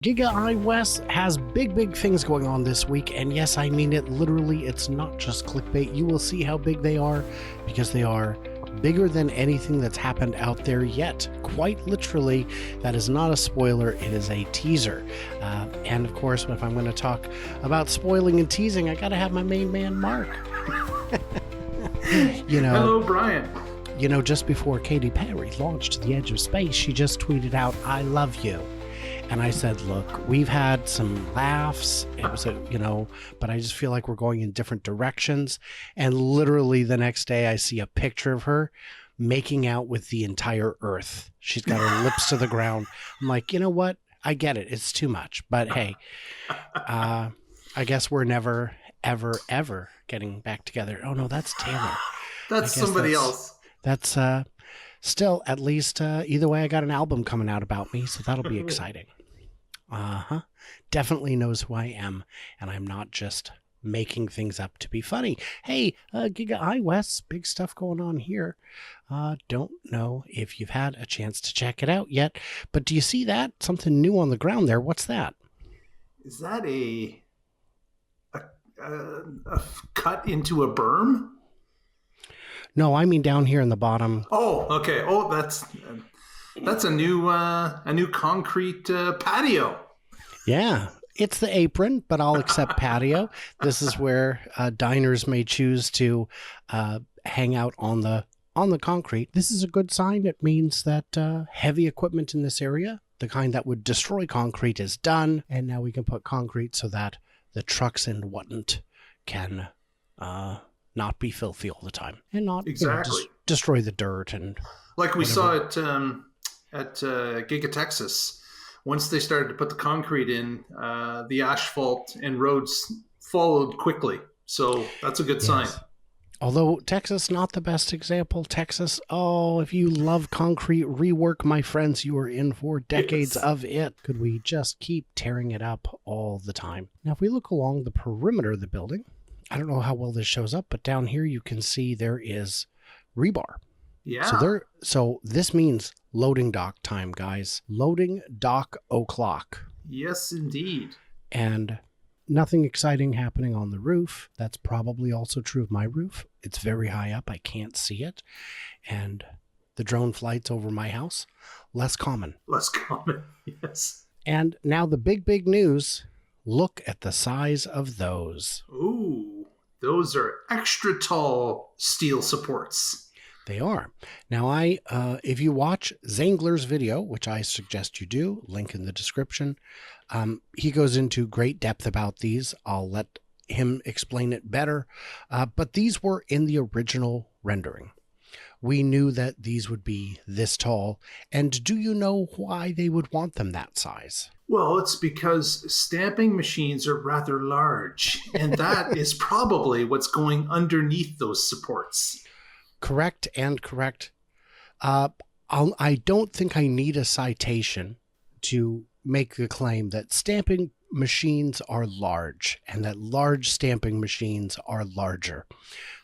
Giga iWest has big things going on this week, and yes, I mean it literally. It's not just clickbait. You will see how big they are, because they are bigger than anything that's happened out there yet. Quite literally, that is not a spoiler, it is a teaser. And of course, if I'm going to talk about spoiling and teasing, I got to have my main man, Mark. Hello, Brian. Just before Katy Perry launched The Edge of Space, she just tweeted out, "I love you." And I said, look, we've had some laughs, it was but I just feel like we're going in different directions. And literally the next day I see a picture of her making out with the entire Earth. She's got her lips to the ground. I'm like, you know what? I get it. It's too much. But hey, I guess we're never, ever getting back together. Oh, no, that's Taylor. That's somebody else. That's still, at least either way, I got an album coming out about me, so that'll be exciting. Definitely knows who I am, and I'm not just making things up to be funny. Hey, Giga iWest, big stuff going on here. Don't know if you've had a chance to check it out yet, but do you see that? Something new on the ground there. What's that? Is that a cut into a berm? No, I mean down here in the bottom. Oh, okay. Oh, that's a new concrete patio. Yeah, it's the apron, but I'll accept patio. This is where diners may choose to hang out on the concrete. This is a good sign. It means that heavy equipment in this area, the kind that would destroy concrete, is done, and now we can put concrete so that the trucks and whatnot can not be filthy all the time and not exactly destroy the dirt and like we saw it at Giga, Texas. Once they started to put the concrete in, the asphalt and roads followed quickly. So that's a good sign. Although Texas, not the best example. Texas, if you love concrete rework, my friends, you are in for decades of it. Could we just keep tearing it up all the time? Now, if we look along the perimeter of the building, I don't know how well this shows up, but down here you can see there is rebar. Yeah. So this means loading dock time, guys. Loading dock o'clock. Yes, indeed. And nothing exciting happening on the roof. That's probably also true of my roof. It's very high up. I can't see it. And the drone flights over my house, less common. Less common, yes. And now the big news. Look at the size of those. Ooh, those are extra tall steel supports. They are. Now, if you watch Zangler's video, which I suggest you do, link in the description, he goes into great depth about these. I'll let him explain it better. But these were in the original rendering. We knew that these would be this tall. And do you know why they would want them that size? Well, it's because stamping machines are rather large, and that is probably what's going underneath those supports. Correct and correct. I don't think I need a citation to make the claim that stamping machines are large and that large stamping machines are larger.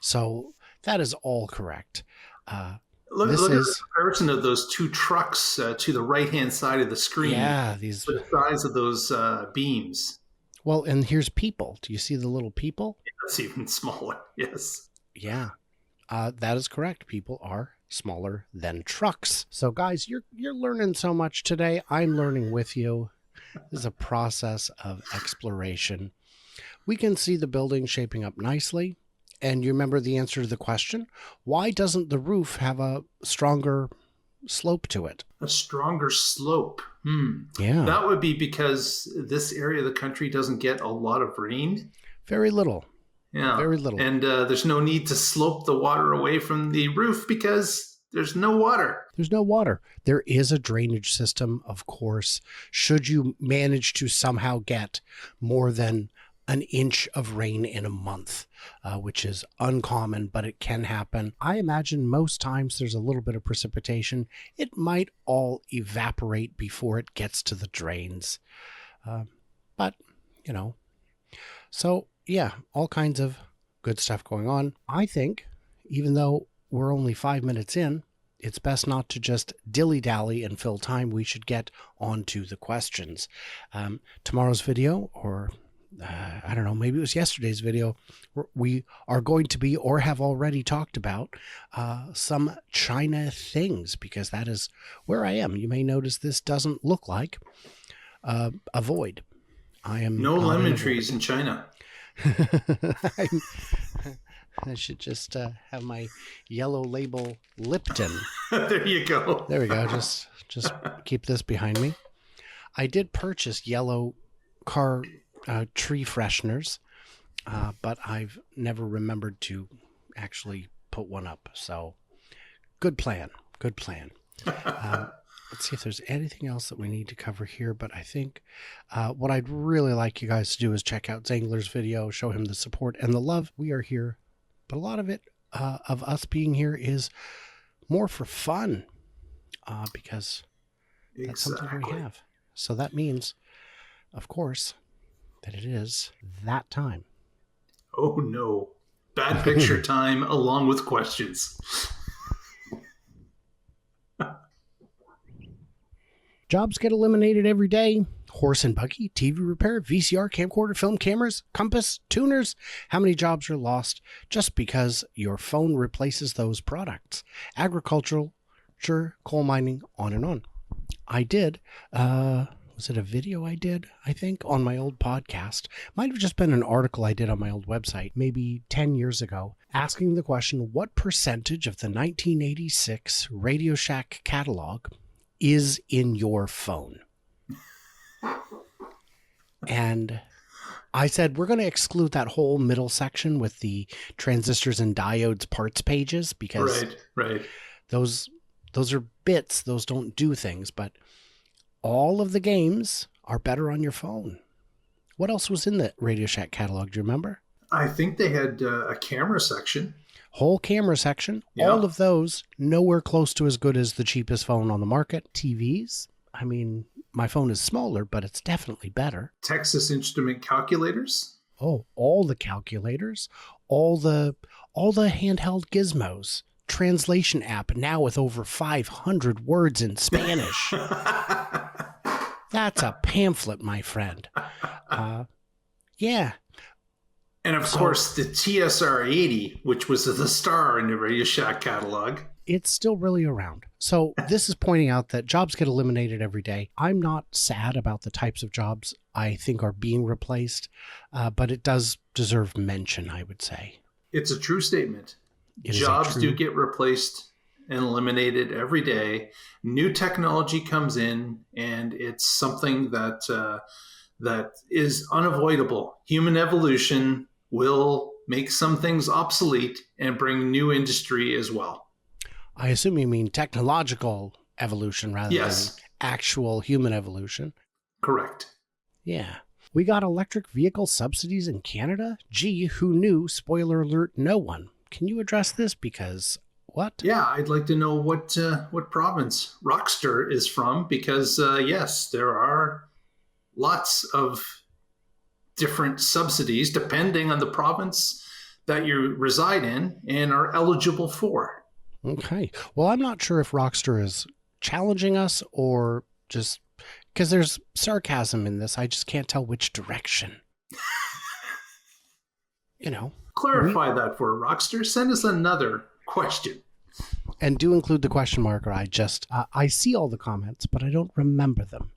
So that is all correct. Look at the comparison of those two trucks to the right-hand side of the screen. Yeah, the size of those beams. Well, and here's people. Do you see the little people? Yeah, that's even smaller. Yes. Yeah, that is correct. People are smaller than trucks. So, guys, you're learning so much today. I'm learning with you. This is a process of exploration. We can see the building shaping up nicely. And you remember the answer to the question, why doesn't the roof have a stronger slope to it? A stronger slope? Yeah. That would be because this area of the country doesn't get a lot of rain. Very little. Yeah. Very little. And there's no need to slope the water away from the roof because there's no water. There's no water. There is a drainage system, of course, should you manage to somehow get more than an inch of rain in a month, which is uncommon, but it can happen. I imagine most times there's a little bit of precipitation. It might all evaporate before it gets to the drains. But, so yeah, all kinds of good stuff going on. I think, even though we're only 5 minutes in, it's best not to just dilly-dally and fill time. We should get on to the questions. Tomorrow's video, or I don't know, maybe it was yesterday's video, we are going to be or have already talked about some China things, because that is where I am. You may notice this doesn't look like a void. I am no lemon trees in China. I should just have my yellow label Lipton. There you go. There we go. Just keep this behind me. I did purchase yellow car tree fresheners, but I've never remembered to actually put one up. So good plan. Good plan. Let's see if there's anything else that we need to cover here. But I think what I'd really like you guys to do is check out Zangler's video, show him the support and the love. We are here. But a lot of it, of us being here, is more for fun, because that's something we have. So that means, of course, that it is that time. Oh, no. Bad picture time along with questions. Jobs get eliminated every day. Horse and buggy, TV repair, VCR, camcorder, film cameras, compass, tuners. How many jobs are lost just because your phone replaces those products? Agricultural, coal mining, on and on. I did, was it a video I did, I think, on my old podcast? Might have just been an article I did on my old website, maybe 10 years ago, asking the question, what percentage of the 1986 Radio Shack catalog is in your phone? And I said, we're going to exclude that whole middle section with the transistors and diodes parts pages, because right. Those are bits. Those don't do things. But all of the games are better on your phone. What else was in the Radio Shack catalog? Do you remember? I think they had a camera section. Whole camera section. Yeah. All of those, nowhere close to as good as the cheapest phone on the market. TVs. I mean, my phone is smaller, but it's definitely better. Texas Instrument calculators. Oh, all the calculators, all the handheld gizmos. Translation app now with over 500 words in Spanish. That's a pamphlet, my friend. Yeah. And of course, the TSR-80, which was the star in the Radio Shack catalog. It's still really around. So this is pointing out that jobs get eliminated every day. I'm not sad about the types of jobs I think are being replaced, but it does deserve mention, I would say. It's a true statement. Jobs do get replaced and eliminated every day. New technology comes in, and it's something that that is unavoidable. Human evolution will make some things obsolete and bring new industry as well. I assume you mean technological evolution rather than actual human evolution. Correct. Yeah. We got electric vehicle subsidies in Canada? Gee, who knew? Spoiler alert, no one. Can you address this? Because what? Yeah, I'd like to know what province Rockster is from, because yes, there are lots of different subsidies depending on the province that you reside in and are eligible for. Okay. Well, I'm not sure if Rockster is challenging us or just because there's sarcasm in this. I just can't tell which direction. Clarify that for Rockster. Send us another question. And do include the question mark, or I see all the comments, but I don't remember them.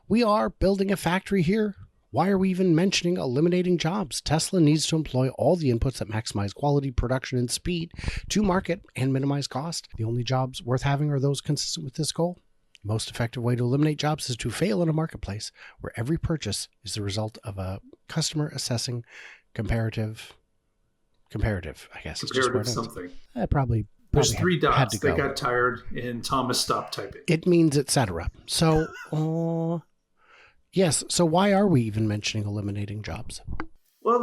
We are building a factory here. Why are we even mentioning eliminating jobs? Tesla needs to employ all the inputs that maximize quality, production, and speed to market and minimize cost. The only jobs worth having are those consistent with this goal. The most effective way to eliminate jobs is to fail in a marketplace where every purchase is the result of a customer assessing comparative, I guess. Comparative something. There's 3 dots. They got tired and Thomas stopped typing. It means etc. So, yes. So why are we even mentioning eliminating jobs? Well,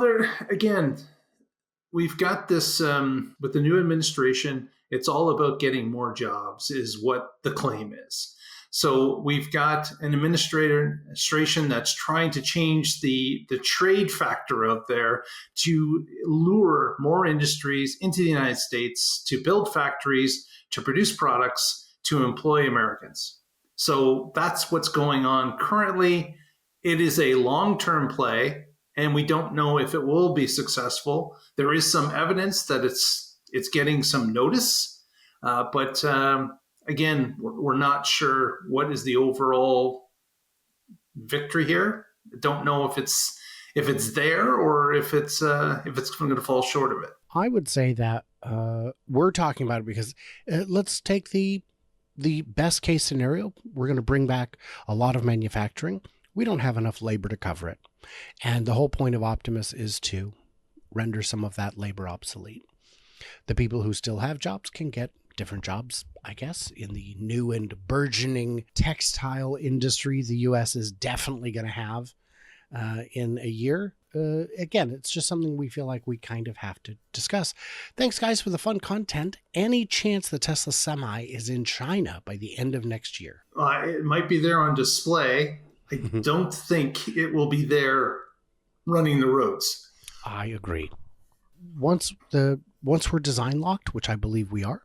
we've got this with the new administration. It's all about getting more jobs is what the claim is. So we've got an administration that's trying to change the trade factor out there to lure more industries into the United States, to build factories, to produce products to employ Americans. So that's what's going on currently. It is a long-term play, and we don't know if it will be successful. There is some evidence that it's getting some notice, but again, we're not sure what is the overall victory here. Don't know if it's there or if it's going to fall short of it. I would say that we're talking about it because let's take the best case scenario. We're going to bring back a lot of manufacturing. We don't have enough labor to cover it. And the whole point of Optimus is to render some of that labor obsolete. The people who still have jobs can get different jobs, I guess, in the new and burgeoning textile industry the U.S. is definitely going to have in a year. Again, it's just something we feel like we kind of have to discuss. Thanks, guys, for the fun content. Any chance the Tesla Semi is in China by the end of next year? It might be there on display. I don't think it will be there running the roads. I agree. Once we're design locked, which I believe we are,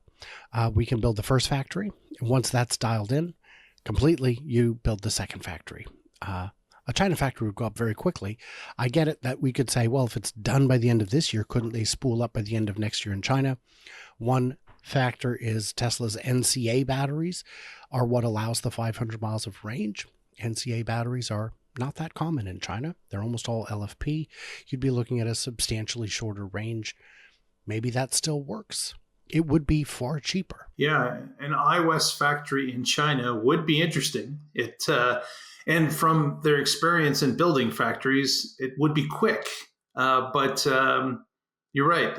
we can build the first factory. And once that's dialed in completely, you build the second factory. A China factory would go up very quickly. I get it that we could say, well, if it's done by the end of this year, couldn't they spool up by the end of next year in China? One factor is Tesla's NCA batteries are what allows the 500 miles of range. NCA batteries are not that common in China. They're almost all LFP. You'd be looking at a substantially shorter range. Maybe that still works. It would be far cheaper. Yeah, an iWest factory in China would be interesting. And from their experience in building factories, it would be quick. But you're right.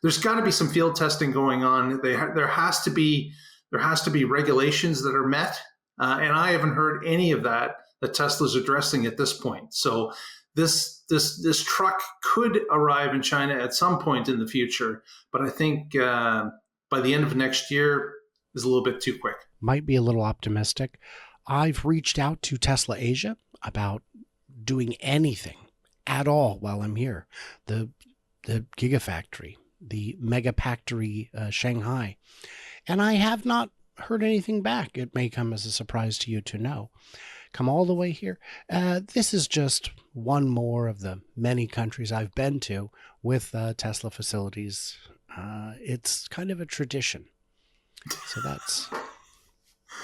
There's got to be some field testing going on. There has to be regulations that are met, and I haven't heard any of that Tesla's addressing at this point. So this truck could arrive in China at some point in the future, but I think by the end of next year is a little bit too quick. Might be a little optimistic. I've reached out to Tesla Asia about doing anything at all while I'm here. The Gigafactory, the Megafactory Shanghai. And I have not heard anything back. It may come as a surprise to you to know. Come all the way here. This is just one more of the many countries I've been to with Tesla facilities. It's kind of a tradition. So that's...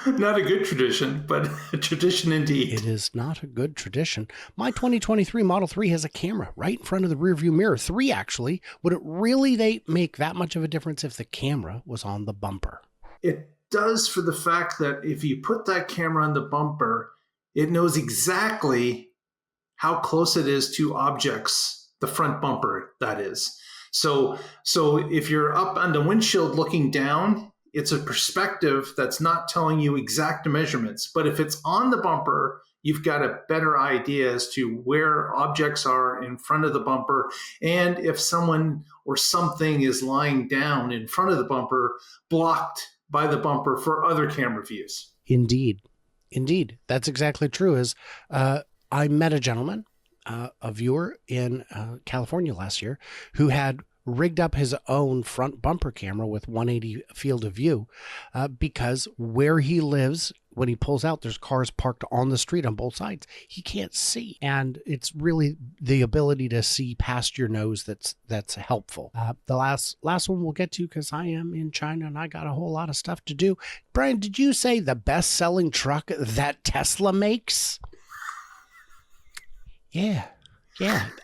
Not a good tradition, but a tradition indeed. It is not a good tradition. My 2023 Model 3 has a camera right in front of the rearview mirror. 3, actually. Would it really make that much of a difference if the camera was on the bumper? It does, for the fact that if you put that camera on the bumper, it knows exactly how close it is to objects, the front bumper, that is. So if you're up on the windshield looking down, it's a perspective that's not telling you exact measurements. But if it's on the bumper, you've got a better idea as to where objects are in front of the bumper. And if someone or something is lying down in front of the bumper, blocked by the bumper for other camera views. Indeed. That's exactly true. I met a gentleman, a viewer in California last year, who had rigged up his own front bumper camera with 180 field of view because where he lives, when he pulls out, there's cars parked on the street on both sides. He can't see. And it's really the ability to see past your nose that's helpful. The last one we'll get to, because I am in China and I got a whole lot of stuff to do. Brian, did you say the best-selling truck that Tesla makes? Yeah.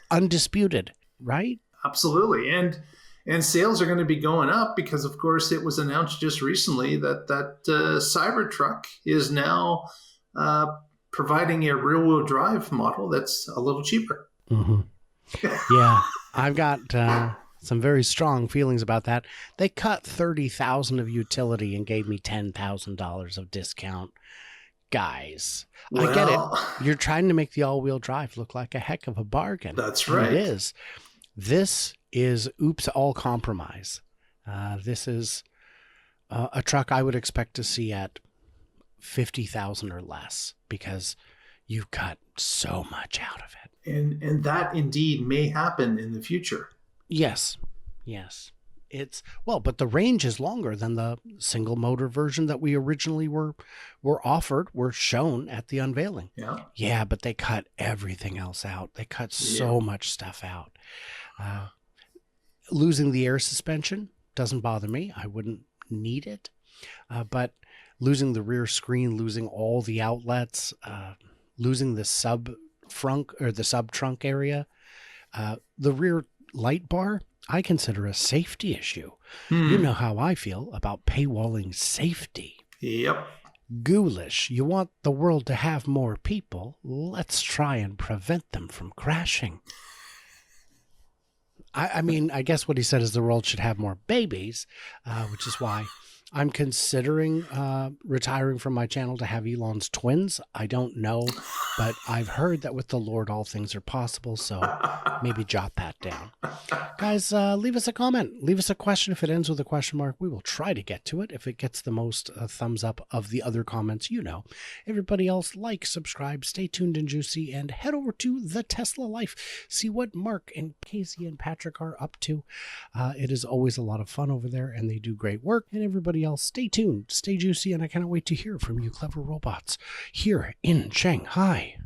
Undisputed, right? Absolutely. And sales are going to be going up because, of course, it was announced just recently that Cybertruck is now providing a rear-wheel drive model that's a little cheaper. Mm-hmm. Yeah, I've got some very strong feelings about that. They cut $30,000 of utility and gave me $10,000 of discount. Guys, well, I get it. You're trying to make the all-wheel drive look like a heck of a bargain. That's right. And it is. This is oops all compromise. This is a truck I would expect to see at 50,000 or less because you've got so much out of it. And that indeed may happen in the future. Yes. but the range is longer than the single motor version that we originally were shown at the unveiling. Yeah. Yeah, but they cut everything else out. They cut so much stuff out. Losing the air suspension doesn't bother me. I wouldn't need it. But losing the rear screen, losing all the outlets, losing the sub trunk area, the rear light bar, I consider a safety issue. You know how I feel about paywalling safety. Yep. Ghoulish, you want the world to have more people. Let's try and prevent them from crashing. I mean, I guess what he said is the world should have more babies, which is why I'm considering retiring from my channel to have Elon's twins. I don't know, but I've heard that with the Lord all things are possible, so maybe jot that down. Guys, leave us a comment. Leave us a question. If it ends with a question mark, we will try to get to it. If it gets the most thumbs up of the other comments, you know. Everybody else, like, subscribe, stay tuned and juicy, and head over to The Tesla Life. See what Mark and Casey and Patrick are up to. It is always a lot of fun over there, and they do great work. And everybody else, stay tuned, stay juicy, and I cannot wait to hear from you clever robots here in Shanghai.